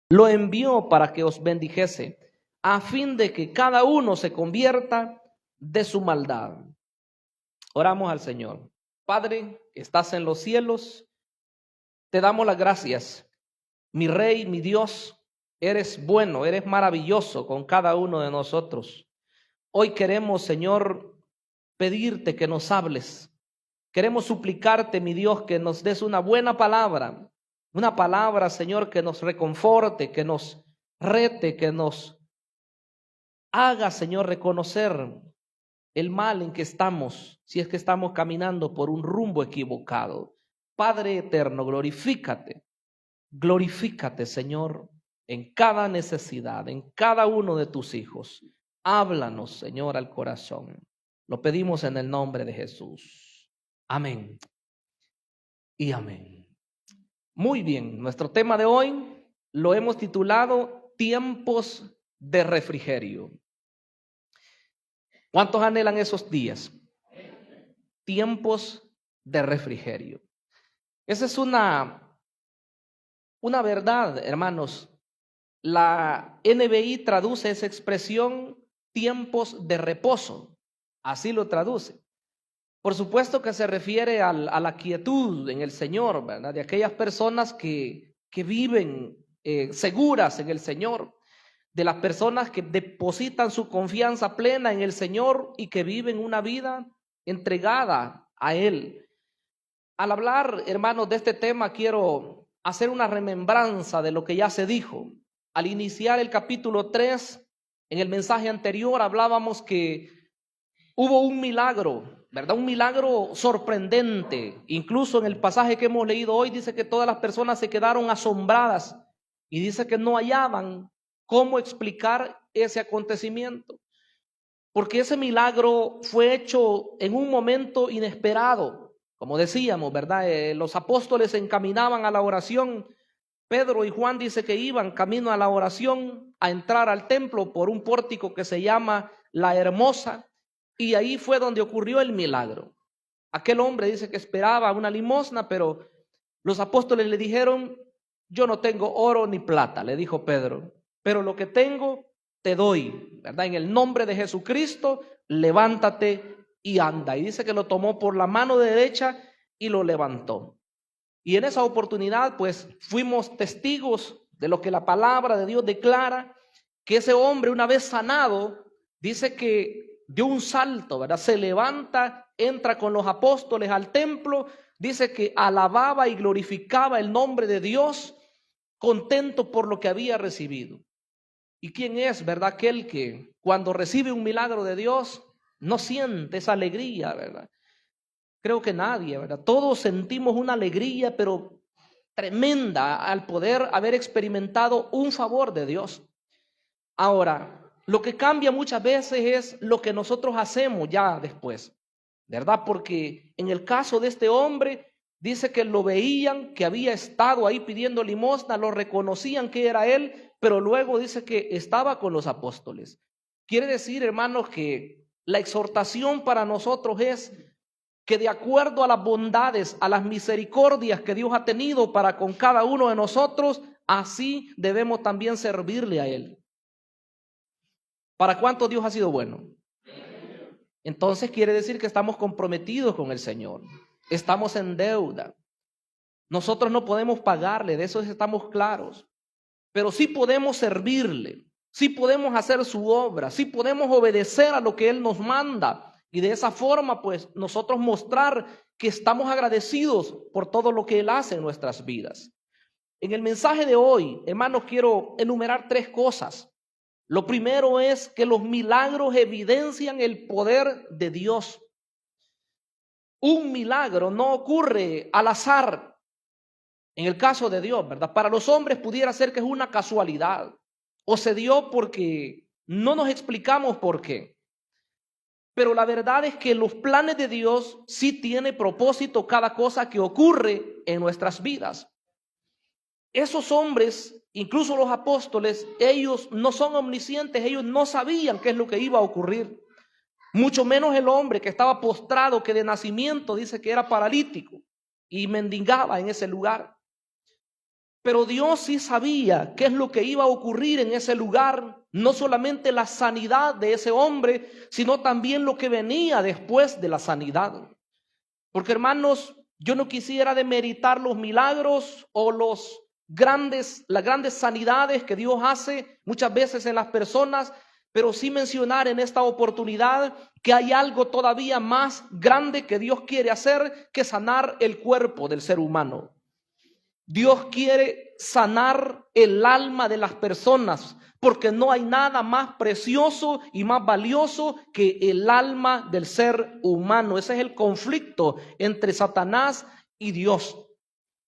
lo envió para que os bendijese, a fin de que cada uno se convierta de su maldad. Oramos al Señor. Padre, que estás en los cielos, te damos las gracias. Mi Rey, mi Dios, eres bueno, eres maravilloso con cada uno de nosotros. Hoy queremos, Señor, pedirte que nos hables. Queremos suplicarte, mi Dios, que nos des una buena palabra. Una palabra, Señor, que nos reconforte, que nos rete, que nos haga, Señor, reconocer el mal en que estamos, si es que estamos caminando por un rumbo equivocado. Padre eterno, glorifícate, Señor, en cada necesidad, en cada uno de tus hijos. Háblanos, Señor, al corazón. Lo pedimos en el nombre de Jesús. Amén y amén. Muy bien, nuestro tema de hoy lo hemos titulado Tiempos de refrigerio. ¿Cuántos anhelan esos días? Tiempos de refrigerio. Esa es una verdad, hermanos. La NBI traduce esa expresión tiempos de reposo. Así lo traduce. Por supuesto que se refiere a la quietud en el Señor, ¿verdad? De aquellas personas que viven seguras en el Señor, de las personas que depositan su confianza plena en el Señor y que viven una vida entregada a Él. Al hablar, hermanos, de este tema, quiero hacer una remembranza de lo que ya se dijo. Al iniciar el capítulo 3, en el mensaje anterior hablábamos que hubo un milagro, ¿verdad? Un milagro sorprendente. Incluso en el pasaje que hemos leído hoy dice que todas las personas se quedaron asombradas y dice que no hallaban cómo explicar ese acontecimiento. Porque ese milagro fue hecho en un momento inesperado. Como decíamos, ¿verdad? Los apóstoles se encaminaban a la oración. Pedro y Juan dice que iban camino a la oración, a entrar al templo por un pórtico que se llama La Hermosa. Y ahí fue donde ocurrió el milagro. Aquel hombre dice que esperaba una limosna, pero los apóstoles le dijeron, yo no tengo oro ni plata, le dijo Pedro, pero lo que tengo te doy, ¿verdad? En el nombre de Jesucristo, levántate y anda. Y dice que lo tomó por la mano derecha y lo levantó. Y en esa oportunidad, pues, fuimos testigos de lo que la palabra de Dios declara, que ese hombre, una vez sanado, dice que dio un salto, ¿verdad? Se levanta, entra con los apóstoles al templo, dice que alababa y glorificaba el nombre de Dios, contento por lo que había recibido. ¿Y quién es, verdad? Aquel que cuando recibe un milagro de Dios no siente esa alegría, ¿verdad? Creo que nadie, ¿verdad? Todos sentimos una alegría, pero tremenda al poder haber experimentado un favor de Dios. Ahora, lo que cambia muchas veces es lo que nosotros hacemos ya después, ¿verdad? Porque en el caso de este hombre, dice que lo veían, que había estado ahí pidiendo limosna, lo reconocían que era él, pero luego dice que estaba con los apóstoles. Quiere decir, hermanos, que la exhortación para nosotros es que de acuerdo a las bondades, a las misericordias que Dios ha tenido para con cada uno de nosotros, así debemos también servirle a Él. ¿Para cuánto Dios ha sido bueno? Entonces quiere decir que estamos comprometidos con el Señor. Estamos en deuda. Nosotros no podemos pagarle, de eso estamos claros. Pero sí podemos servirle, sí podemos hacer su obra, sí podemos obedecer a lo que Él nos manda. Y de esa forma, pues, nosotros mostrar que estamos agradecidos por todo lo que Él hace en nuestras vidas. En el mensaje de hoy, hermanos, quiero enumerar 3 cosas. Lo primero es que los milagros evidencian el poder de Dios. Un milagro no ocurre al azar. En el caso de Dios, ¿verdad? Para los hombres pudiera ser que es una casualidad. O se dio porque no nos explicamos por qué. Pero la verdad es que los planes de Dios sí tiene propósito cada cosa que ocurre en nuestras vidas. Esos hombres, incluso los apóstoles, ellos no son omniscientes, ellos no sabían qué es lo que iba a ocurrir. Mucho menos el hombre que estaba postrado, que de nacimiento dice que era paralítico y mendigaba en ese lugar. Pero Dios sí sabía qué es lo que iba a ocurrir en ese lugar. No solamente la sanidad de ese hombre, sino también lo que venía después de la sanidad. Porque, hermanos, yo no quisiera demeritar los milagros o las grandes sanidades que Dios hace muchas veces en las personas, pero sí mencionar en esta oportunidad que hay algo todavía más grande que Dios quiere hacer, que sanar el cuerpo del ser humano. Dios quiere sanar el alma de las personas, porque no hay nada más precioso y más valioso que el alma del ser humano. Ese es el conflicto entre Satanás y Dios,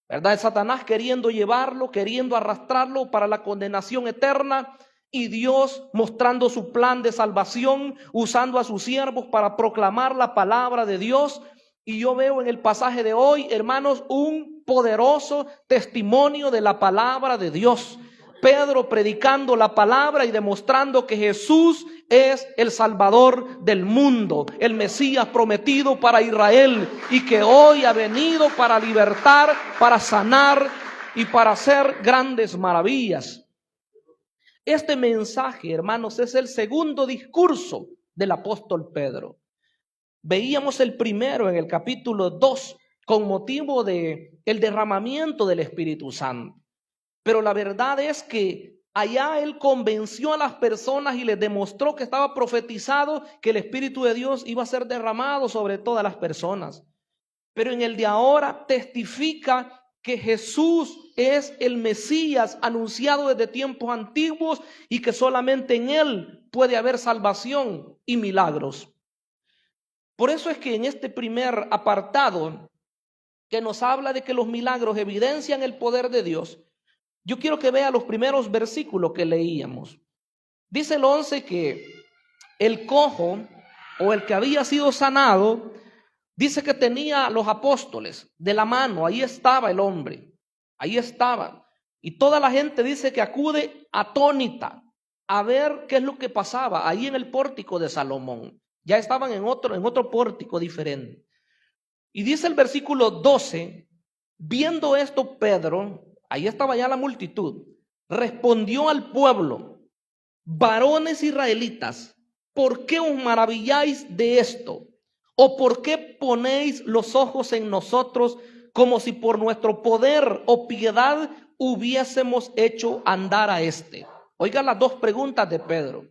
¿verdad? Satanás queriendo llevarlo, queriendo arrastrarlo para la condenación eterna, y Dios mostrando su plan de salvación, usando a sus siervos para proclamar la palabra de Dios. Y yo veo en el pasaje de hoy, hermanos, un poderoso testimonio de la palabra de Dios. Pedro predicando la palabra y demostrando que Jesús es el Salvador del mundo, el Mesías prometido para Israel, y que hoy ha venido para libertar, para sanar y para hacer grandes maravillas. Este mensaje, hermanos, es el segundo discurso del apóstol Pedro. Veíamos el primero en el capítulo 2 con motivo de el derramamiento del Espíritu Santo. Pero la verdad es que allá él convenció a las personas y les demostró que estaba profetizado que el Espíritu de Dios iba a ser derramado sobre todas las personas. Pero en el de ahora testifica que Jesús es el Mesías anunciado desde tiempos antiguos y que solamente en él puede haber salvación y milagros. Por eso es que en este primer apartado que nos habla de que los milagros evidencian el poder de Dios, yo quiero que vea los primeros versículos que leíamos. Dice el 11 que el cojo o el que había sido sanado, dice que tenía a los apóstoles de la mano. Ahí estaba el hombre, ahí estaba. Y toda la gente dice que acude atónita a ver qué es lo que pasaba ahí en el pórtico de Salomón. Ya estaban en otro pórtico diferente. Y dice el versículo 12, viendo esto Pedro, ahí estaba ya la multitud, respondió al pueblo: varones israelitas, ¿por qué os maravilláis de esto? ¿O por qué ponéis los ojos en nosotros como si por nuestro poder o piedad hubiésemos hecho andar a este? Oigan las dos preguntas de Pedro.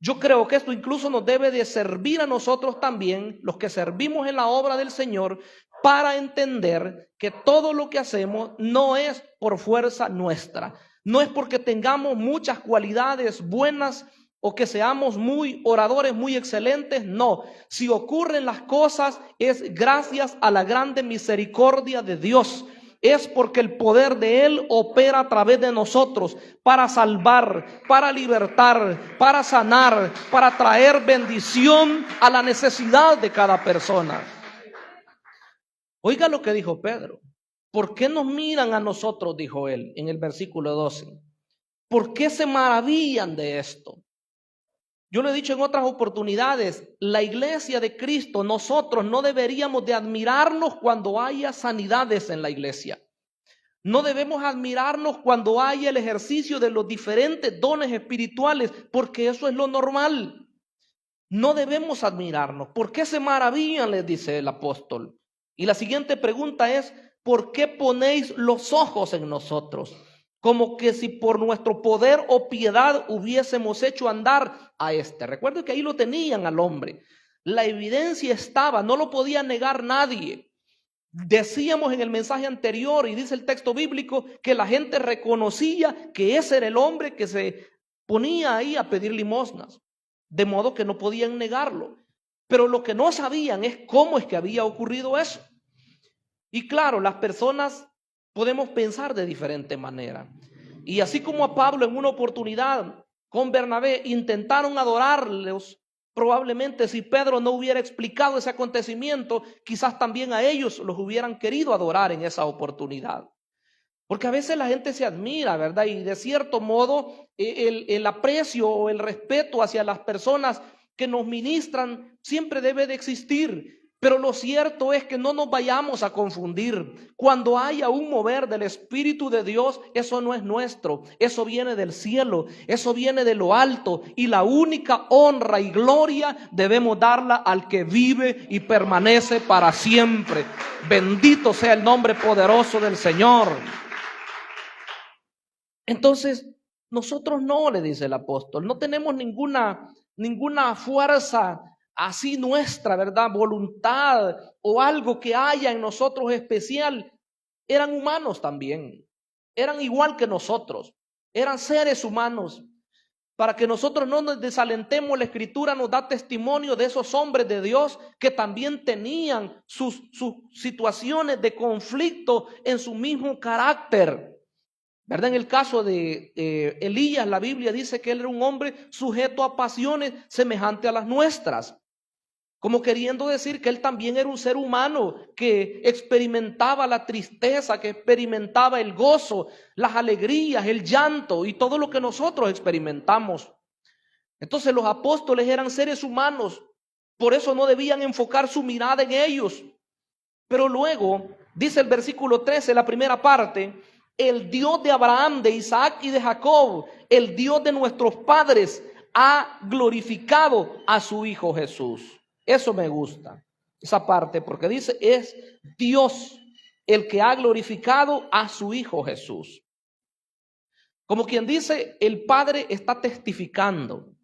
Yo creo que esto incluso nos debe de servir a nosotros también, los que servimos en la obra del Señor, para entender que todo lo que hacemos no es por fuerza nuestra, no es porque tengamos muchas cualidades buenas o que seamos muy oradores, muy excelentes. No, si ocurren las cosas es gracias a la grande misericordia de Dios. Es porque el poder de Él opera a través de nosotros para salvar, para libertar, para sanar, para traer bendición a la necesidad de cada persona. Oiga lo que dijo Pedro. ¿Por qué nos miran a nosotros?, dijo él en el versículo 12. ¿Por qué se maravillan de esto? Yo lo he dicho en otras oportunidades, la iglesia de Cristo, nosotros no deberíamos de admirarnos cuando haya sanidades en la iglesia. No debemos admirarnos cuando haya el ejercicio de los diferentes dones espirituales, porque eso es lo normal. No debemos admirarnos. ¿Por qué se maravillan?, les dice el apóstol. Y la siguiente pregunta es: ¿por qué ponéis los ojos en nosotros? Como que si por nuestro poder o piedad hubiésemos hecho andar a este. Recuerden que ahí lo tenían al hombre. La evidencia estaba, no lo podía negar nadie. Decíamos en el mensaje anterior, y dice el texto bíblico, que la gente reconocía que ese era el hombre que se ponía ahí a pedir limosnas. De modo que no podían negarlo. Pero lo que no sabían es cómo es que había ocurrido eso. Y claro, las personas podemos pensar de diferente manera. Y así como a Pablo en una oportunidad con Bernabé intentaron adorarlos, probablemente si Pedro no hubiera explicado ese acontecimiento, quizás también a ellos los hubieran querido adorar en esa oportunidad. Porque a veces la gente se admira, ¿verdad? Y de cierto modo el aprecio o el respeto hacia las personas que nos ministran siempre debe de existir. Pero lo cierto es que no nos vayamos a confundir. Cuando haya un mover del Espíritu de Dios, eso no es nuestro, eso viene del cielo, eso viene de lo alto, y la única honra y gloria debemos darla al que vive y permanece para siempre. Bendito sea el nombre poderoso del Señor. Entonces, nosotros no, le dice el apóstol, no tenemos ninguna fuerza así nuestra, ¿verdad? Voluntad o algo que haya en nosotros especial. Eran humanos también, eran igual que nosotros, eran seres humanos. Para que nosotros no nos desalentemos, la Escritura nos da testimonio de esos hombres de Dios que también tenían sus situaciones de conflicto en su mismo carácter, ¿verdad? En el caso de Elías, la Biblia dice que él era un hombre sujeto a pasiones semejantes a las nuestras, como queriendo decir que él también era un ser humano que experimentaba la tristeza, que experimentaba el gozo, las alegrías, el llanto y todo lo que nosotros experimentamos. Entonces los apóstoles eran seres humanos, por eso no debían enfocar su mirada en ellos. Pero luego, dice el versículo 13, la primera parte: el Dios de Abraham, de Isaac y de Jacob, el Dios de nuestros padres, ha glorificado a su Hijo Jesús. Eso me gusta, esa parte, porque dice, es Dios el que ha glorificado a su Hijo Jesús. Como quien dice, el Padre está testificando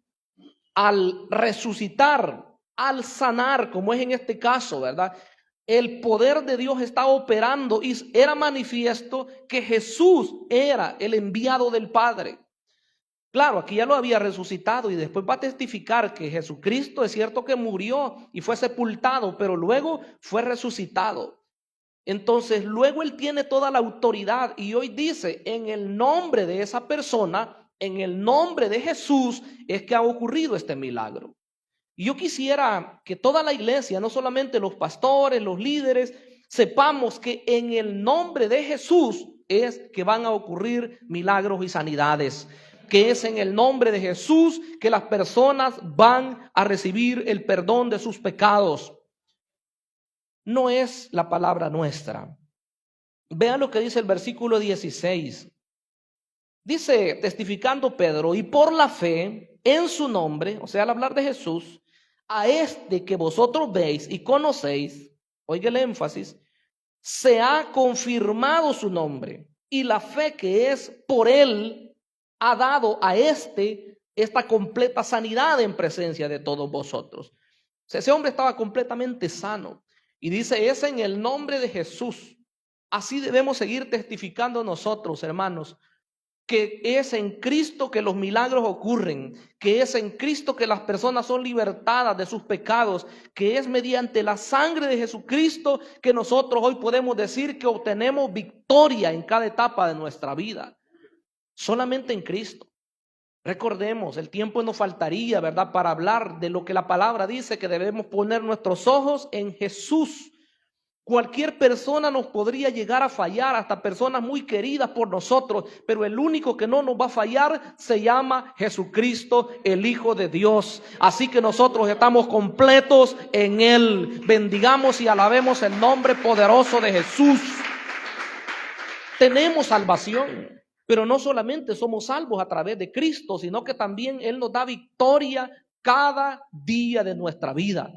al resucitar, al sanar, como es en este caso, ¿verdad? El poder de Dios está operando y era manifiesto que Jesús era el enviado del Padre. Claro, aquí ya lo había resucitado y después va a testificar que Jesucristo es cierto que murió y fue sepultado, pero luego fue resucitado. Entonces, luego él tiene toda la autoridad y hoy dice, en el nombre de esa persona, en el nombre de Jesús, es que ha ocurrido este milagro. Y yo quisiera que toda la iglesia, no solamente los pastores, los líderes, sepamos que en el nombre de Jesús es que van a ocurrir milagros y sanidades, que es en el nombre de Jesús que las personas van a recibir el perdón de sus pecados. No es la palabra nuestra. Vean lo que dice el versículo 16. Dice, testificando Pedro, y por la fe en su nombre, o sea, al hablar de Jesús, a este que vosotros veis y conocéis, oiga el énfasis, se ha confirmado su nombre, y la fe que es por él ha dado a esta completa sanidad en presencia de todos vosotros. O sea, ese hombre estaba completamente sano. Y dice, es en el nombre de Jesús. Así debemos seguir testificando nosotros, hermanos, que es en Cristo que los milagros ocurren, que es en Cristo que las personas son libertadas de sus pecados, que es mediante la sangre de Jesucristo que nosotros hoy podemos decir que obtenemos victoria en cada etapa de nuestra vida. Solamente en Cristo. Recordemos, el tiempo nos faltaría, ¿verdad?, para hablar de lo que la palabra dice, que debemos poner nuestros ojos en Jesús. Cualquier persona nos podría llegar a fallar, hasta personas muy queridas por nosotros, pero el único que no nos va a fallar se llama Jesucristo, el Hijo de Dios. Así que nosotros estamos completos en Él. Bendigamos y alabemos el nombre poderoso de Jesús. Tenemos salvación, pero no solamente somos salvos a través de Cristo, sino que también Él nos da victoria cada día de nuestra vida.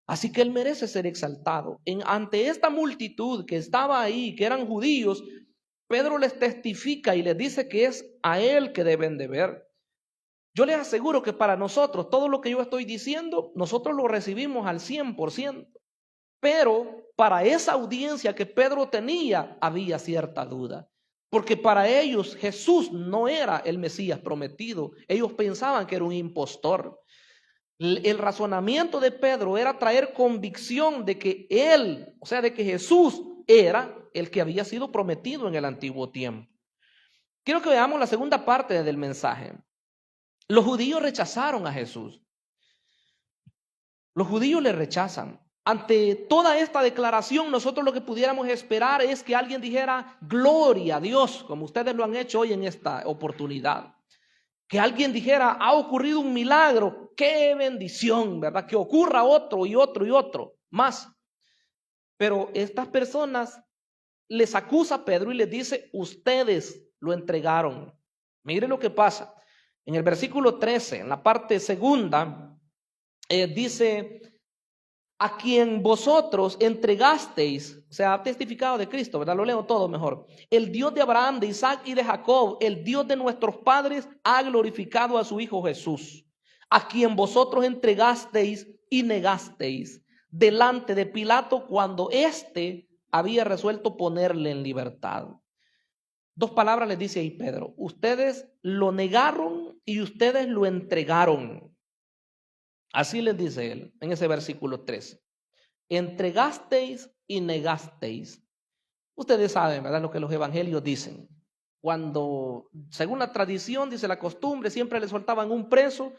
Así que Él merece ser exaltado. Ante esta multitud que estaba ahí, que eran judíos, Pedro les testifica y les dice que es a Él que deben de ver. Yo les aseguro que para nosotros, todo lo que yo estoy diciendo, nosotros lo recibimos al 100%. Pero para esa audiencia que Pedro tenía, había cierta duda. Porque para ellos Jesús no era el Mesías prometido. Ellos pensaban que era un impostor. El razonamiento de Pedro era traer convicción de que él, o sea, de que Jesús era el que había sido prometido en el antiguo tiempo. Quiero que veamos la segunda parte del mensaje. Los judíos rechazaron a Jesús. Los judíos le rechazan. Ante toda esta declaración, nosotros lo que pudiéramos esperar es que alguien dijera gloria a Dios, como ustedes lo han hecho hoy en esta oportunidad. Que alguien dijera, ha ocurrido un milagro, qué bendición, ¿verdad? Que ocurra otro y otro y otro. más. Pero estas personas les acusa Pedro y les dice, ustedes lo entregaron. Mire lo que pasa. En el versículo 13, en la parte segunda, dice, a quien vosotros entregasteis, o sea, ha testificado de Cristo, ¿verdad? Lo leo todo mejor. El Dios de Abraham, de Isaac y de Jacob, el Dios de nuestros padres, ha glorificado a su Hijo Jesús, a quien vosotros entregasteis y negasteis delante de Pilato cuando éste había resuelto ponerle en libertad. Dos palabras les dice ahí Pedro, ustedes lo negaron y ustedes lo entregaron. Así les dice él en ese versículo 13. Entregasteis y negasteis. Ustedes saben, ¿verdad? Lo que los evangelios dicen. Cuando, según la tradición, dice la costumbre, siempre le soltaban un preso.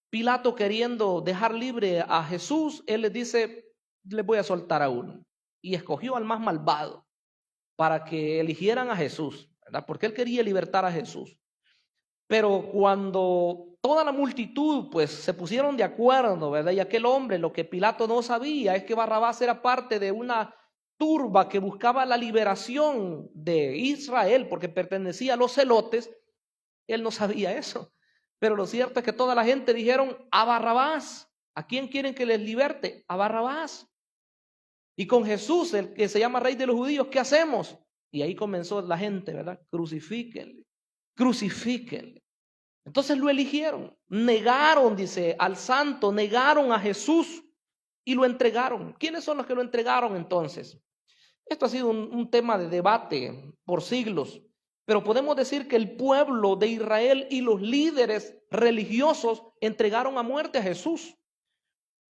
Pilato, queriendo dejar libre a Jesús, él les dice, les voy a soltar a uno. Y escogió al más malvado para que eligieran a Jesús, ¿verdad? Porque él quería libertar a Jesús. Pero cuando toda la multitud pues se pusieron de acuerdo, ¿verdad? Y aquel hombre, lo que Pilato no sabía es que Barrabás era parte de una turba que buscaba la liberación de Israel porque pertenecía a los celotes. Él no sabía eso. Pero lo cierto es que toda la gente dijeron a Barrabás. ¿A quién quieren que les liberte? A Barrabás. Y con Jesús, el que se llama Rey de los Judíos, ¿qué hacemos? Y ahí comenzó la gente, ¿verdad? Crucifíquenle, crucifíquenle. Entonces lo eligieron, negaron, dice, al santo, negaron a Jesús y lo entregaron. ¿Quiénes son los que lo entregaron entonces? Esto ha sido un tema de debate por siglos, pero podemos decir que el pueblo de Israel y los líderes religiosos entregaron a muerte a Jesús.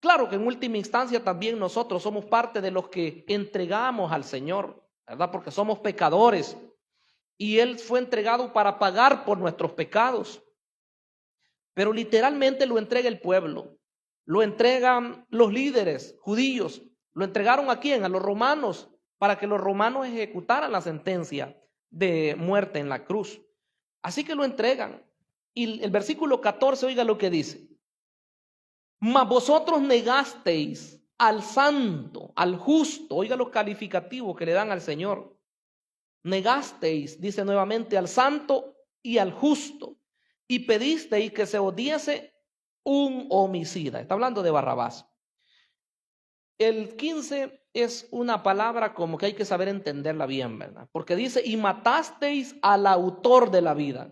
Claro que en última instancia también nosotros somos parte de los que entregamos al Señor, ¿verdad? Porque somos pecadores y Él fue entregado para pagar por nuestros pecados. Pero literalmente lo entrega el pueblo, lo entregan los líderes judíos, lo entregaron ¿a quién? A los romanos, para que los romanos ejecutaran la sentencia de muerte en la cruz. Así que lo entregan. Y el versículo 14, oiga lo que dice. Mas vosotros negasteis al santo, al justo, oiga los calificativos que le dan al Señor. Negasteis, dice nuevamente, al santo y al justo. Y pedisteis que se os diese un homicida. Está hablando de Barrabás. El 15 es una palabra como que hay que saber entenderla bien, ¿verdad? Porque dice, y matasteis al autor de la vida.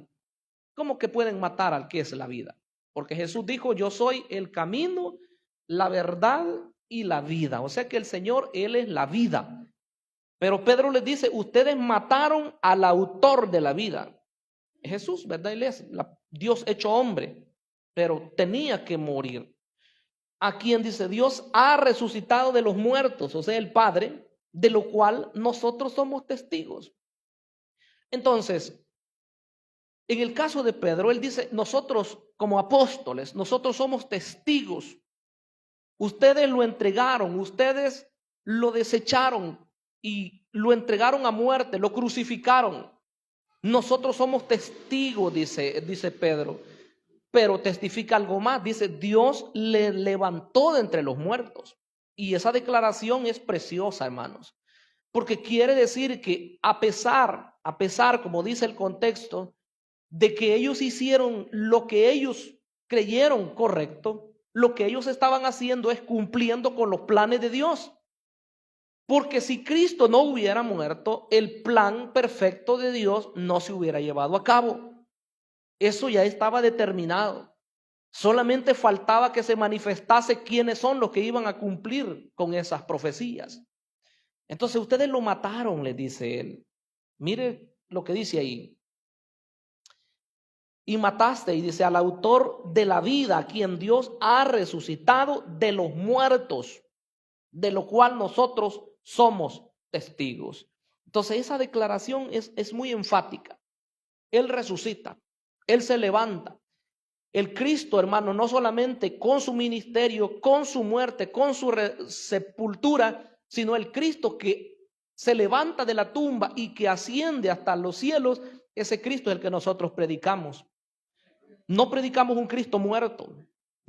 ¿Cómo que pueden matar al que es la vida? Porque Jesús dijo, yo soy el camino, la verdad y la vida. O sea que el Señor, Él es la vida. Pero Pedro les dice, ustedes mataron al autor de la vida. Jesús, ¿verdad? Él es Dios hecho hombre, pero tenía que morir. A quien dice, Dios ha resucitado de los muertos, o sea, el Padre, de lo cual nosotros somos testigos. Entonces, en el caso de Pedro, él dice, nosotros como apóstoles, nosotros somos testigos. Ustedes lo entregaron, ustedes lo desecharon y lo entregaron a muerte, lo crucificaron. Nosotros somos testigos, dice Pedro, pero testifica algo más. Dice, Dios le levantó de entre los muertos. Y esa declaración es preciosa, hermanos, porque quiere decir que a pesar, como dice el contexto, de que ellos hicieron lo que ellos creyeron correcto, lo que ellos estaban haciendo es cumpliendo con los planes de Dios. Porque si Cristo no hubiera muerto, el plan perfecto de Dios no se hubiera llevado a cabo. Eso ya estaba determinado. Solamente faltaba que se manifestase quiénes son los que iban a cumplir con esas profecías. Entonces ustedes lo mataron, les dice él. Mire lo que dice ahí. Y mataste, y dice, al autor de la vida, a quien Dios ha resucitado de los muertos, de lo cual nosotros somos testigos. Entonces esa declaración es muy enfática. Él resucita, Él se levanta. El Cristo, hermano, no solamente con su ministerio, con su muerte, con su sepultura, sino el Cristo que se levanta de la tumba y que asciende hasta los cielos, ese Cristo es el que nosotros predicamos. No predicamos un Cristo muerto,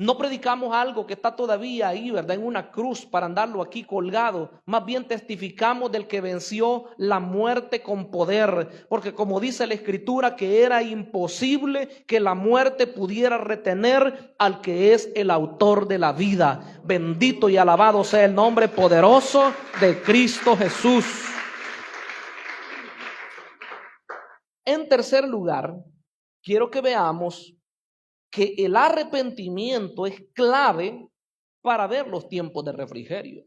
No predicamos algo que está todavía ahí, ¿verdad? En una cruz para andarlo aquí colgado. Más bien testificamos del que venció la muerte con poder. Porque como dice la Escritura, que era imposible que la muerte pudiera retener al que es el autor de la vida. Bendito y alabado sea el nombre poderoso de Cristo Jesús. En tercer lugar, quiero que veamos que el arrepentimiento es clave para ver los tiempos de refrigerio.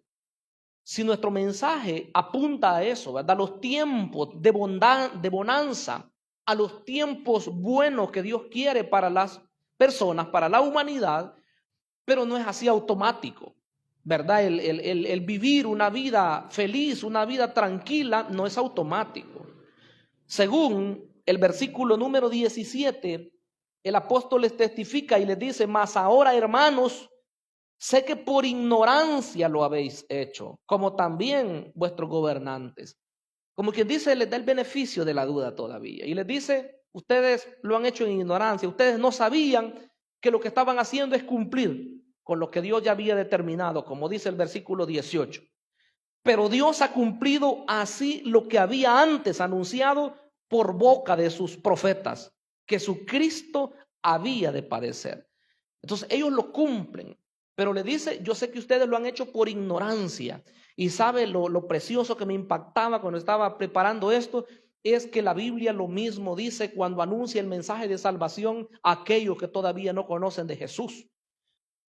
Si nuestro mensaje apunta a eso, ¿verdad? Los tiempos de bondad, de bonanza, a los tiempos buenos que Dios quiere para las personas, para la humanidad, pero no es así automático, ¿verdad? El vivir una vida feliz, una vida tranquila, no es automático. Según el versículo número 17, el apóstol les testifica y les dice: mas ahora, hermanos, sé que por ignorancia lo habéis hecho, como también vuestros gobernantes. Como quien dice, les da el beneficio de la duda todavía. Y les dice: ustedes lo han hecho en ignorancia, ustedes no sabían que lo que estaban haciendo es cumplir con lo que Dios ya había determinado, como dice el versículo 18. Pero Dios ha cumplido así lo que había antes anunciado por boca de sus profetas, que su Cristo había de padecer. Entonces ellos lo cumplen, pero le dice: yo sé que ustedes lo han hecho por ignorancia. Y sabe lo precioso que me impactaba cuando estaba preparando esto, es que la Biblia lo mismo dice cuando anuncia el mensaje de salvación a aquellos que todavía no conocen de Jesús.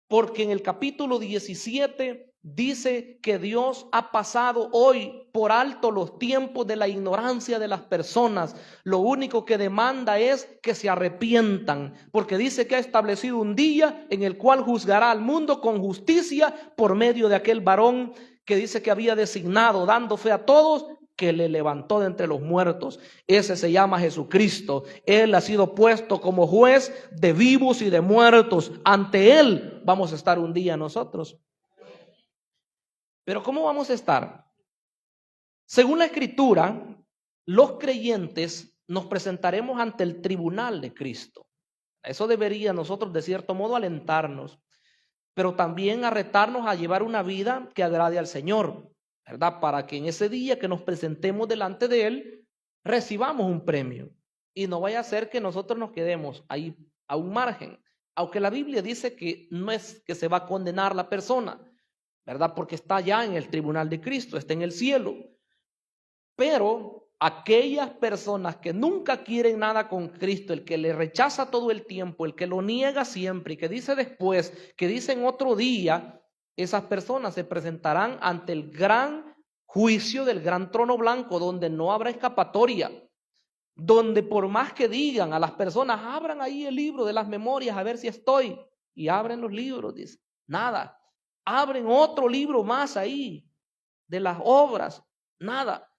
Porque en el capítulo 17 dice que Dios ha pasado hoy por alto los tiempos de la ignorancia de las personas. Lo único que demanda es que se arrepientan, porque dice que ha establecido un día en el cual juzgará al mundo con justicia por medio de aquel varón que dice que había designado, dando fe a todos, que le levantó de entre los muertos. Ese se llama Jesucristo. Él ha sido puesto como juez de vivos y de muertos. Ante Él vamos a estar un día nosotros. Pero ¿cómo vamos a estar? Según la Escritura, los creyentes nos presentaremos ante el tribunal de Cristo. Eso debería nosotros de cierto modo alentarnos, pero también a retarnos a llevar una vida que agrade al Señor, ¿verdad? Para que en ese día que nos presentemos delante de Él, recibamos un premio. Y no vaya a ser que nosotros nos quedemos ahí a un margen. Aunque la Biblia dice que no es que se va a condenar la persona, ¿verdad? Porque está ya en el tribunal de Cristo, está en el cielo. Pero aquellas personas que nunca quieren nada con Cristo, el que le rechaza todo el tiempo, el que lo niega siempre y que dice después, que dice en otro día, esas personas se presentarán ante el gran juicio del gran trono blanco, donde no habrá escapatoria, donde por más que digan a las personas: abran ahí el libro de las memorias a ver si estoy, y abren los libros, dice, nada. Abren otro libro más ahí de las obras, nada.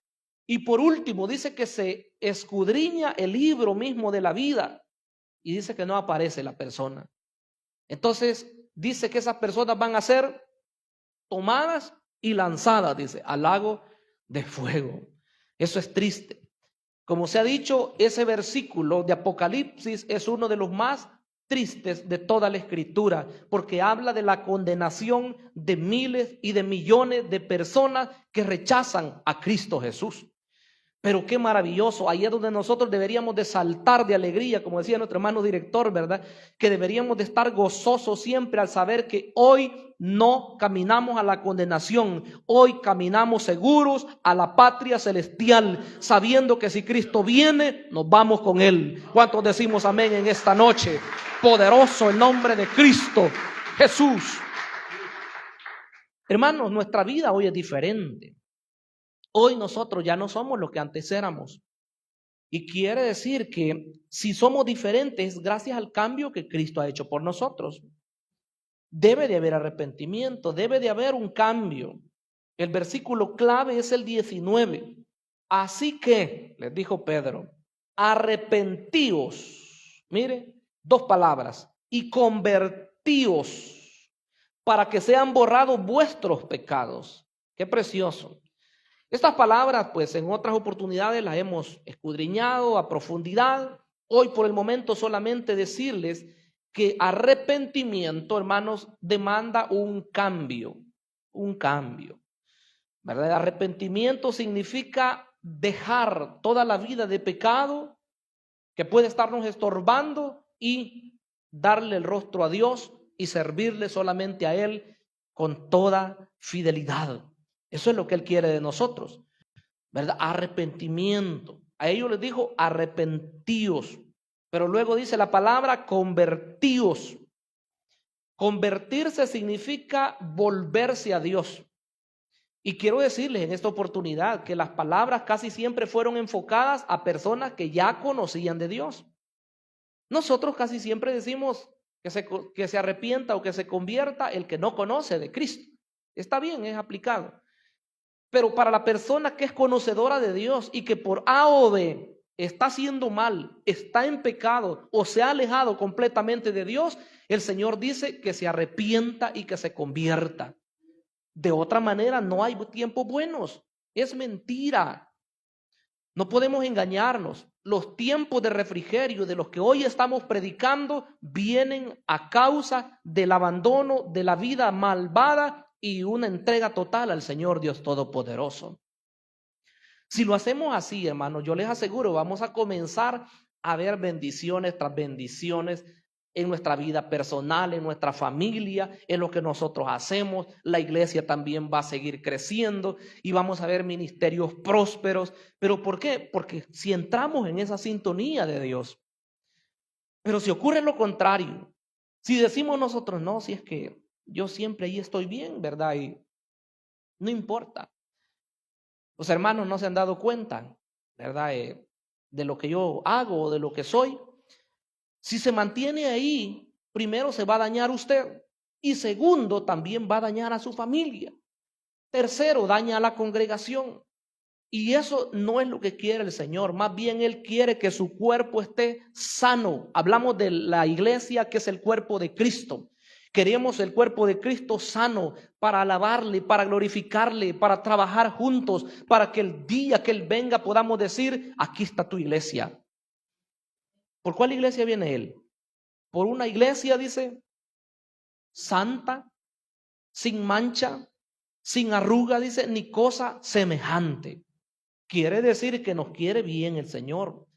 Y por último dice que se escudriña el libro mismo de la vida y dice que no aparece la persona. Entonces dice que esas personas van a ser tomadas y lanzadas, dice, al lago de fuego. Eso es triste. Como se ha dicho, ese versículo de Apocalipsis es uno de los más tristes de toda la Escritura, porque habla de la condenación de miles y de millones de personas que rechazan a Cristo Jesús. Pero qué maravilloso, ahí es donde nosotros deberíamos de saltar de alegría, como decía nuestro hermano director, ¿verdad? Que deberíamos de estar gozosos siempre al saber que hoy no caminamos a la condenación, hoy caminamos seguros a la patria celestial, sabiendo que si Cristo viene, nos vamos con Él. ¿Cuántos decimos amén en esta noche? Poderoso el nombre de Cristo Jesús. Hermanos, nuestra vida hoy es diferente. Hoy nosotros ya no somos lo que antes éramos. Y quiere decir que si somos diferentes, gracias al cambio que Cristo ha hecho por nosotros. Debe de haber arrepentimiento, debe de haber un cambio. El versículo clave es el 19. Así que, les dijo Pedro, arrepentíos. Mire, dos palabras. Y convertíos para que sean borrados vuestros pecados. Qué precioso. Estas palabras, pues en otras oportunidades las hemos escudriñado a profundidad. Hoy por el momento solamente decirles que arrepentimiento, hermanos, demanda un cambio, ¿verdad? Arrepentimiento significa dejar toda la vida de pecado que puede estarnos estorbando y darle el rostro a Dios y servirle solamente a Él con toda fidelidad. Eso es lo que Él quiere de nosotros, ¿verdad? Arrepentimiento. A ellos les dijo arrepentíos, pero luego dice la palabra convertíos. Convertirse significa volverse a Dios. Y quiero decirles en esta oportunidad que las palabras casi siempre fueron enfocadas a personas que ya conocían de Dios. Nosotros casi siempre decimos que se arrepienta o que se convierta el que no conoce de Cristo. Está bien, es aplicado. Pero para la persona que es conocedora de Dios y que por A o B está haciendo mal, está en pecado o se ha alejado completamente de Dios, el Señor dice que se arrepienta y que se convierta. De otra manera no hay tiempos buenos. Es mentira. No podemos engañarnos. Los tiempos de refrigerio de los que hoy estamos predicando vienen a causa del abandono de la vida malvada y una entrega total al Señor Dios Todopoderoso. Si lo hacemos así, hermanos, yo les aseguro, vamos a comenzar a ver bendiciones tras bendiciones en nuestra vida personal, en nuestra familia, en lo que nosotros hacemos. La iglesia también va a seguir creciendo y vamos a ver ministerios prósperos. ¿Pero por qué? Porque si entramos en esa sintonía de Dios. Pero si ocurre lo contrario, si decimos nosotros, no, si es que yo siempre ahí estoy bien, ¿verdad? Y no importa. Los hermanos no se han dado cuenta, ¿verdad? De lo que yo hago o de lo que soy. Si se mantiene ahí, primero se va a dañar usted y segundo, también va a dañar a su familia. Tercero, daña a la congregación. Y eso no es lo que quiere el Señor. Más bien Él quiere que su cuerpo esté sano. Hablamos de la iglesia que es el cuerpo de Cristo. Queremos el cuerpo de Cristo sano para alabarle, para glorificarle, para trabajar juntos, para que el día que Él venga podamos decir, aquí está tu iglesia. ¿Por cuál iglesia viene Él? Por una iglesia, dice, santa, sin mancha, sin arruga, dice, ni cosa semejante. Quiere decir que nos quiere bien el Señor.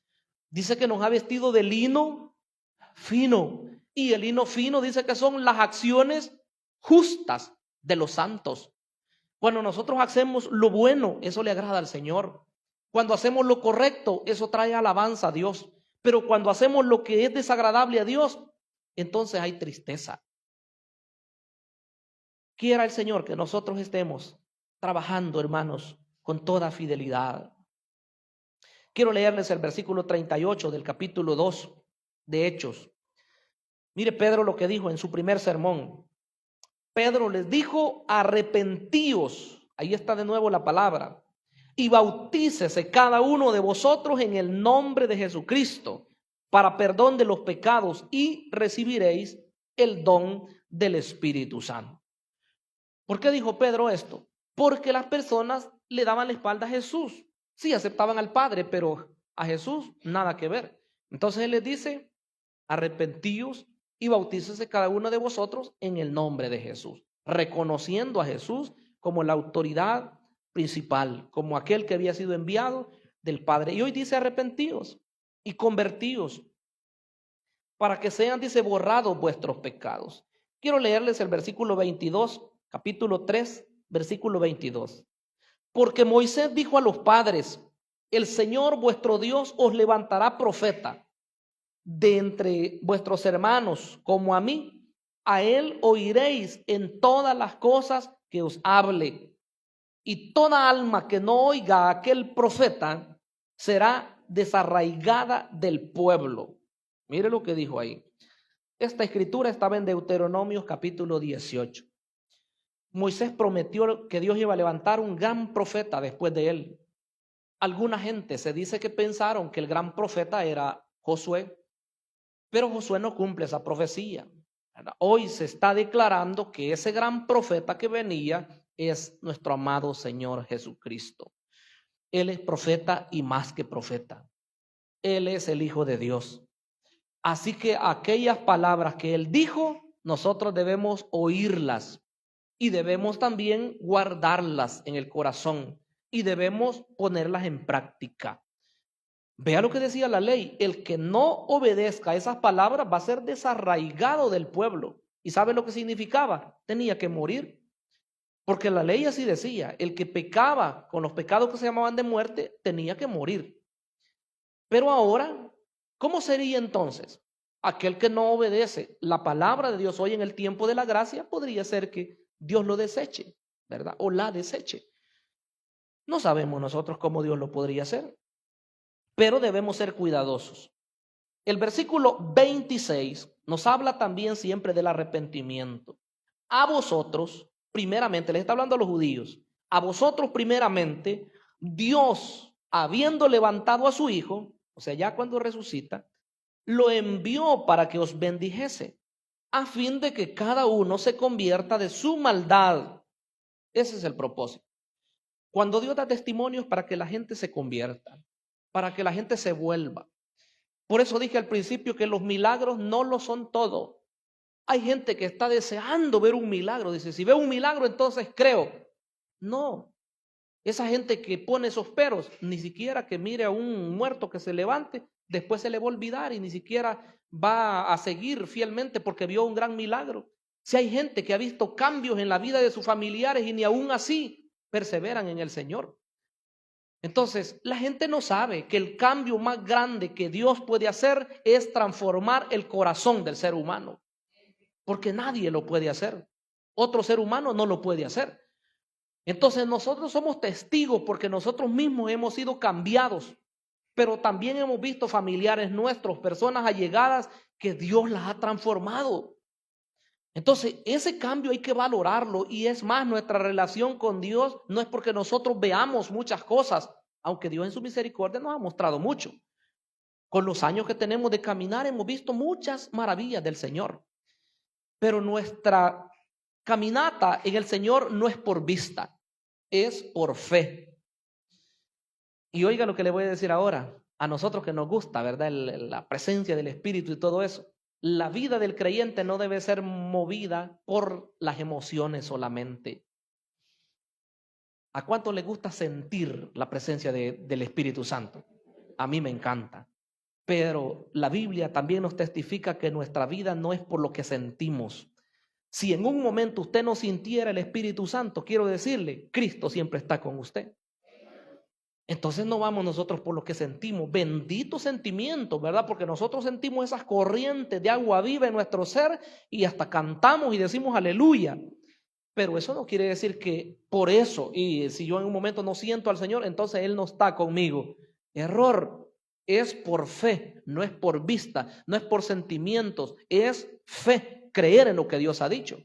Dice que nos ha vestido de lino fino. Y el lino fino dice que son las acciones justas de los santos. Cuando nosotros hacemos lo bueno, eso le agrada al Señor. Cuando hacemos lo correcto, eso trae alabanza a Dios. Pero cuando hacemos lo que es desagradable a Dios, entonces hay tristeza. Quiera el Señor que nosotros estemos trabajando, hermanos, con toda fidelidad. Quiero leerles el versículo 38 del capítulo 2 de Hechos. Mire Pedro lo que dijo en su primer sermón. Pedro les dijo, arrepentíos, ahí está de nuevo la palabra, y bautícese cada uno de vosotros en el nombre de Jesucristo para perdón de los pecados y recibiréis el don del Espíritu Santo. ¿Por qué dijo Pedro esto? Porque las personas le daban la espalda a Jesús. Sí, aceptaban al Padre, pero a Jesús nada que ver. Entonces Él les dice, arrepentíos y bautícese cada uno de vosotros en el nombre de Jesús, reconociendo a Jesús como la autoridad principal, como aquel que había sido enviado del Padre. Y hoy dice arrepentíos y convertíos para que sean, dice, borrados vuestros pecados. Quiero leerles el versículo 22, capítulo 3, versículo 22. Porque Moisés dijo a los padres, el Señor vuestro Dios os levantará profeta de entre vuestros hermanos como a mí, a él oiréis en todas las cosas que os hable. Y toda alma que no oiga a aquel profeta será desarraigada del pueblo. Mire lo que dijo ahí. Esta escritura estaba en Deuteronomios capítulo 18. Moisés prometió que Dios iba a levantar un gran profeta después de él. Alguna gente se dice que pensaron que el gran profeta era Josué. Pero Josué no cumple esa profecía. Hoy se está declarando que ese gran profeta que venía es nuestro amado Señor Jesucristo. Él es profeta y más que profeta. Él es el Hijo de Dios. Así que aquellas palabras que Él dijo, nosotros debemos oírlas y debemos también guardarlas en el corazón y debemos ponerlas en práctica. Vea lo que decía la ley: el que no obedezca a esas palabras va a ser desarraigado del pueblo. ¿Y sabe lo que significaba? Tenía que morir. Porque la ley así decía: el que pecaba con los pecados que se llamaban de muerte, tenía que morir. Pero ahora, ¿cómo sería entonces? Aquel que no obedece la palabra de Dios hoy en el tiempo de la gracia, podría ser que Dios lo deseche, ¿verdad? O la deseche. No sabemos nosotros cómo Dios lo podría hacer, pero debemos ser cuidadosos. El versículo 26 nos habla también siempre del arrepentimiento. A vosotros, primeramente, les está hablando a los judíos, a vosotros primeramente, Dios, habiendo levantado a su Hijo, o sea, ya cuando resucita, lo envió para que os bendijese, a fin de que cada uno se convierta de su maldad. Ese es el propósito. Cuando Dios da testimonios, para que la gente se convierta, para que la gente se vuelva. Por eso dije al principio que los milagros no lo son todo. Hay gente que está deseando ver un milagro. Dice, si veo un milagro, entonces creo. No. Esa gente que pone esos peros, ni siquiera que mire a un muerto que se levante, después se le va a olvidar y ni siquiera va a seguir fielmente porque vio un gran milagro. Si hay gente que ha visto cambios en la vida de sus familiares y ni aún así perseveran en el Señor. Entonces, la gente no sabe que el cambio más grande que Dios puede hacer es transformar el corazón del ser humano. Porque nadie lo puede hacer. Otro ser humano no lo puede hacer. Entonces nosotros somos testigos porque nosotros mismos hemos sido cambiados, pero también hemos visto familiares nuestros, personas allegadas que Dios las ha transformado. Entonces ese cambio hay que valorarlo, y es más, nuestra relación con Dios no es porque nosotros veamos muchas cosas, aunque Dios en su misericordia nos ha mostrado mucho. Con los años que tenemos de caminar hemos visto muchas maravillas del Señor. Pero nuestra caminata en el Señor no es por vista, es por fe. Y oiga lo que le voy a decir ahora, a nosotros que nos gusta, ¿verdad? La presencia del Espíritu y todo eso. La vida del creyente no debe ser movida por las emociones solamente. ¿A cuánto le gusta sentir la presencia del Espíritu Santo? A mí me encanta. Pero la Biblia también nos testifica que nuestra vida no es por lo que sentimos. Si en un momento usted no sintiera el Espíritu Santo, quiero decirle, Cristo siempre está con usted. Entonces no vamos nosotros por lo que sentimos. Bendito sentimiento, ¿verdad? Porque nosotros sentimos esas corrientes de agua viva en nuestro ser y hasta cantamos y decimos aleluya. Pero eso no quiere decir que por eso, y si yo en un momento no siento al Señor, entonces Él no está conmigo. Error. Es por fe, no es por vista, no es por sentimientos, es fe, creer en lo que Dios ha dicho.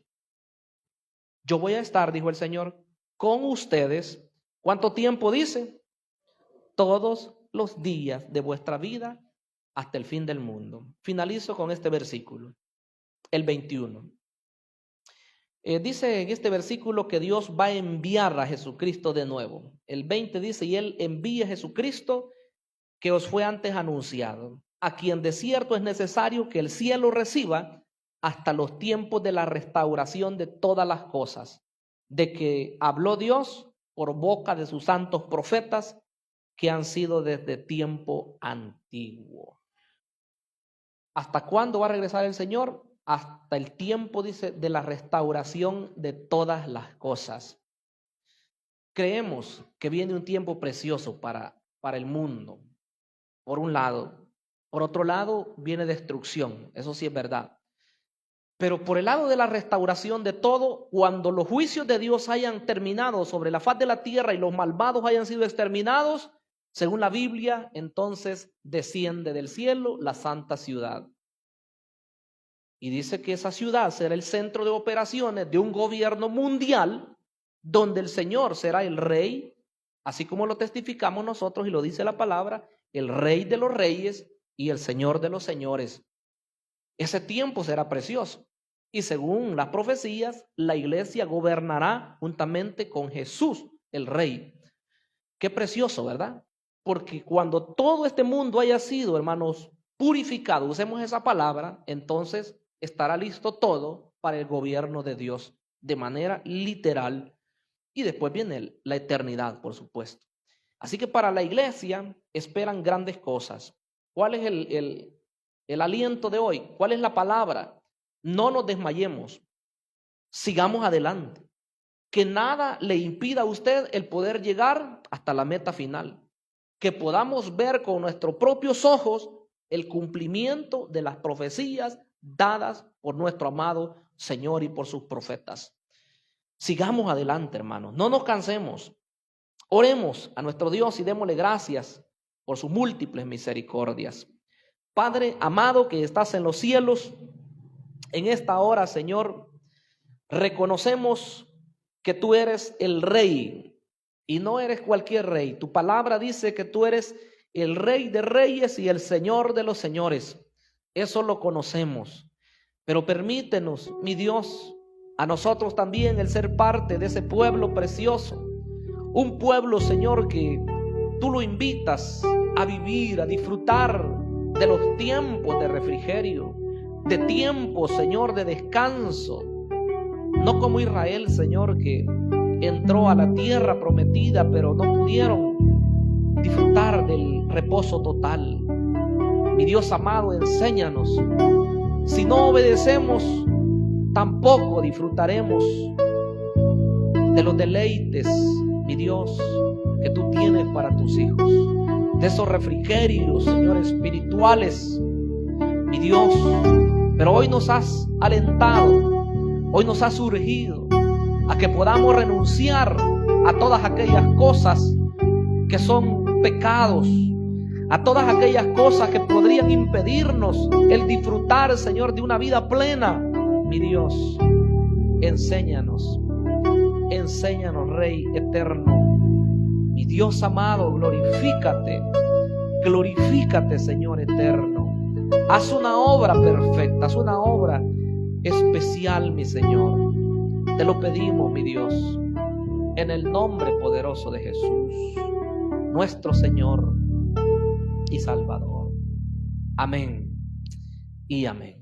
Yo voy a estar, dijo el Señor, con ustedes. ¿Cuánto tiempo dice? Todos los días de vuestra vida hasta el fin del mundo. Finalizo con este versículo, el 21. Dice en este versículo que Dios va a enviar a Jesucristo de nuevo. El 20 dice, y Él envía a Jesucristo que os fue antes anunciado, a quien de cierto es necesario que el cielo reciba hasta los tiempos de la restauración de todas las cosas, de que habló Dios por boca de sus santos profetas que han sido desde tiempo antiguo. ¿Hasta cuándo va a regresar el Señor? Hasta el tiempo, dice, de la restauración de todas las cosas. Creemos que viene un tiempo precioso para el mundo. Por un lado. Por otro lado, viene destrucción. Eso sí es verdad. Pero por el lado de la restauración de todo, cuando los juicios de Dios hayan terminado sobre la faz de la tierra y los malvados hayan sido exterminados, según la Biblia, entonces desciende del cielo la santa ciudad. Y dice que esa ciudad será el centro de operaciones de un gobierno mundial donde el Señor será el rey, así como lo testificamos nosotros y lo dice la palabra, el Rey de los reyes y el Señor de los señores. Ese tiempo será precioso. Y según las profecías, la iglesia gobernará juntamente con Jesús, el Rey. Qué precioso, ¿verdad? Porque cuando todo este mundo haya sido, hermanos, purificado, usemos esa palabra, entonces estará listo todo para el gobierno de Dios de manera literal. Y después viene la eternidad, por supuesto. Así que para la iglesia esperan grandes cosas. ¿Cuál es el aliento de hoy? ¿Cuál es la palabra? No nos desmayemos. Sigamos adelante. Que nada le impida a usted el poder llegar hasta la meta final. Que podamos ver con nuestros propios ojos el cumplimiento de las profecías dadas por nuestro amado Señor y por sus profetas. Sigamos adelante, hermanos. No nos cansemos. Oremos a nuestro Dios y démosle gracias por sus múltiples misericordias. Padre amado que estás en los cielos, en esta hora, Señor, reconocemos que tú eres el Rey y no eres cualquier rey. Tu palabra dice que tú eres el Rey de reyes y el Señor de los señores. Eso lo conocemos. Pero permítenos, mi Dios, a nosotros también el ser parte de ese pueblo precioso. Un pueblo, Señor, que tú lo invitas a vivir, a disfrutar de los tiempos de refrigerio, de tiempos, Señor, de descanso. No como Israel, Señor, que entró a la tierra prometida, pero no pudieron disfrutar del reposo total. Mi Dios amado, enséñanos. Si no obedecemos, tampoco disfrutaremos de los deleites, mi Dios, que tú tienes para tus hijos. De esos refrigerios, Señor, espirituales, mi Dios. Pero hoy nos has alentado, hoy nos has urgido a que podamos renunciar a todas aquellas cosas que son pecados, a todas aquellas cosas que podrían impedirnos el disfrutar, Señor, de una vida plena. Mi Dios, enséñanos, Rey eterno. Mi Dios amado, glorifícate, Señor eterno. Haz una obra perfecta, haz una obra especial, mi Señor. Te lo pedimos, mi Dios, en el nombre poderoso de Jesús, nuestro Señor y Salvador. Amén y amén.